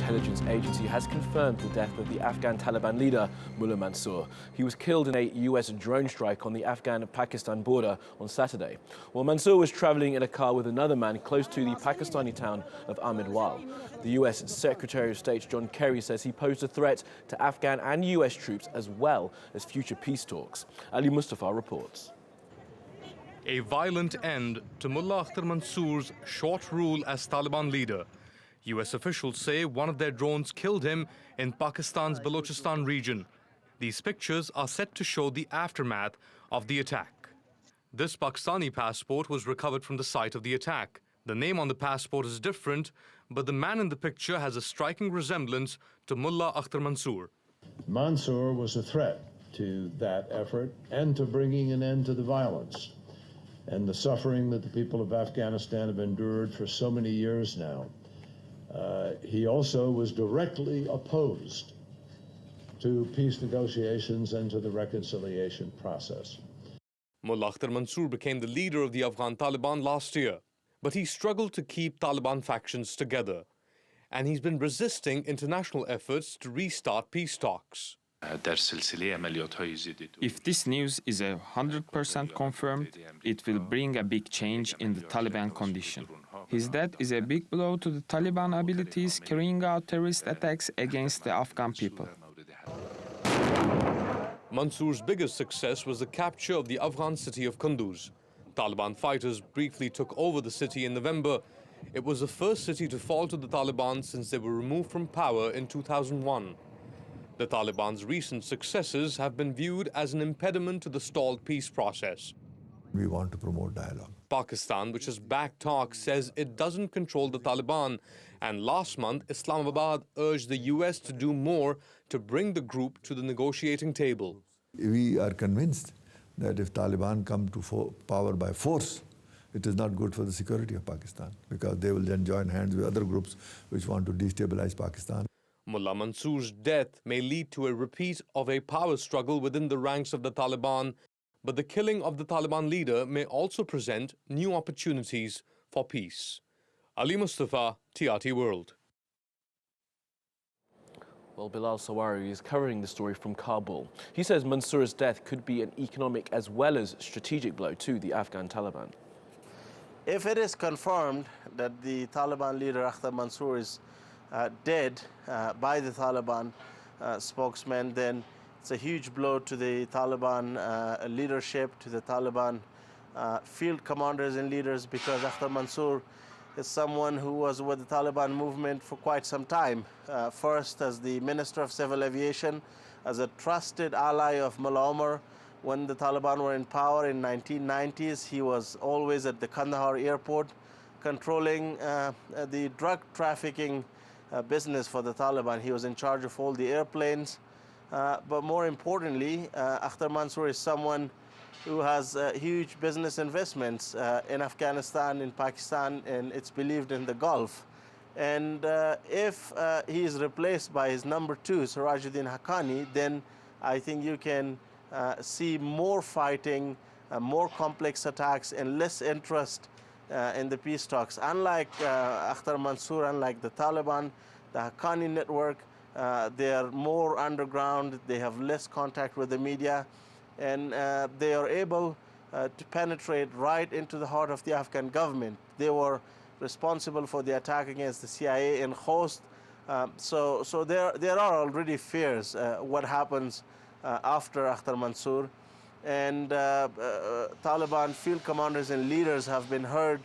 intelligence agency has confirmed the death of the Afghan Taliban leader, Mullah Mansour. He was killed in a US drone strike on the Afghan-Pakistan border on Saturday. Well, Mansour was traveling in a car with another man close to the Pakistani town of Ahmedwal. The US Secretary of State John Kerry says he posed a threat to Afghan and US troops as well as future peace talks. Ali Mustafa reports. A violent end to Mullah Mansour's short rule as Taliban leader. US officials say one of their drones killed him in Pakistan's Balochistan region. These pictures are set to show the aftermath of the attack. This Pakistani passport was recovered from the site of the attack. The name on the passport is different, but the man in the picture has a striking resemblance to Mullah Akhtar Mansour. Mansour was a threat to that effort and to bringing an end to the violence and the suffering that the people of Afghanistan have endured for so many years now. He also was directly opposed to peace negotiations and to the reconciliation process. Mullah Akhtar Mansour became the leader of the Afghan Taliban last year, but he struggled to keep Taliban factions together, and he's been resisting international efforts to restart peace talks. If this news is 100% confirmed, it will bring a big change in the Taliban condition. His death is a big blow to the Taliban abilities carrying out terrorist attacks against the Afghan people. Mansour's biggest success was the capture of the Afghan city of Kunduz. Taliban fighters briefly took over the city in November. It was the first city to fall to the Taliban since they were removed from power in 2001. The Taliban's recent successes have been viewed as an impediment to the stalled peace process. We want to promote dialogue. Pakistan, which has backed talks, says it doesn't control the Taliban. And last month, Islamabad urged the US to do more to bring the group to the negotiating table. We are convinced that if Taliban come to power by force, it is not good for the security of Pakistan, because they will then join hands with other groups which want to destabilize Pakistan. Mullah Mansour's death may lead to a repeat of a power struggle within the ranks of the Taliban, but the killing of the Taliban leader may also present new opportunities for peace. Ali Mustafa, TRT World. Well, Bilal Sawari is covering the story from Kabul. He says Mansour's death could be an economic as well as strategic blow to the Afghan Taliban. If it is confirmed that the Taliban leader Akhtar Mansour is dead by the Taliban spokesman, then it's a huge blow to the Taliban leadership, to the Taliban field commanders and leaders, because Akhtar Mansour is someone who was with the Taliban movement for quite some time. First as the Minister of Civil Aviation, as a trusted ally of Mullah Omar. When the Taliban were in power in 1990s, he was always at the Kandahar airport controlling the drug trafficking business for the Taliban. He was in charge of all the airplanes. But more importantly, Akhtar Mansour is someone who has huge business investments in Afghanistan, in Pakistan, and it's believed in the Gulf. And if he is replaced by his number two, Sirajuddin Haqqani, then I think you can see more fighting, more complex attacks, and less interest in the peace talks. Unlike Akhtar Mansour, unlike the Taliban, the Haqqani network, they are more underground, they have less contact with the media, and they are able to penetrate right into the heart of the Afghan government. They were responsible for the attack against the CIA in Khost. So there are already fears what happens after Akhtar Mansour. And Taliban field commanders and leaders have been heard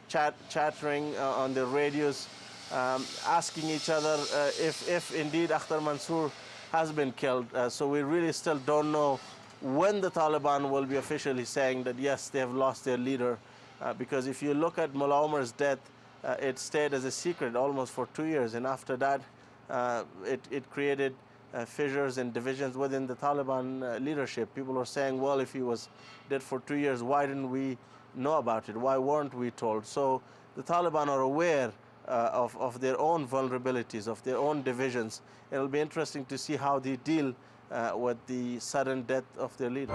chattering on the radios, asking each other if indeed Akhtar Mansour has been killed. So we really still don't know when the Taliban will be officially saying that yes, they have lost their leader. Because if you look at Mullah Omar's death, it stayed as a secret almost for 2 years. And after that, it created fissures and divisions within the Taliban leadership. People were saying, well, if he was dead for 2 years, why didn't we know about it? Why weren't we told? So the Taliban are aware of their own vulnerabilities, of their own divisions. It'll be interesting to see how they deal with the sudden death of their leader.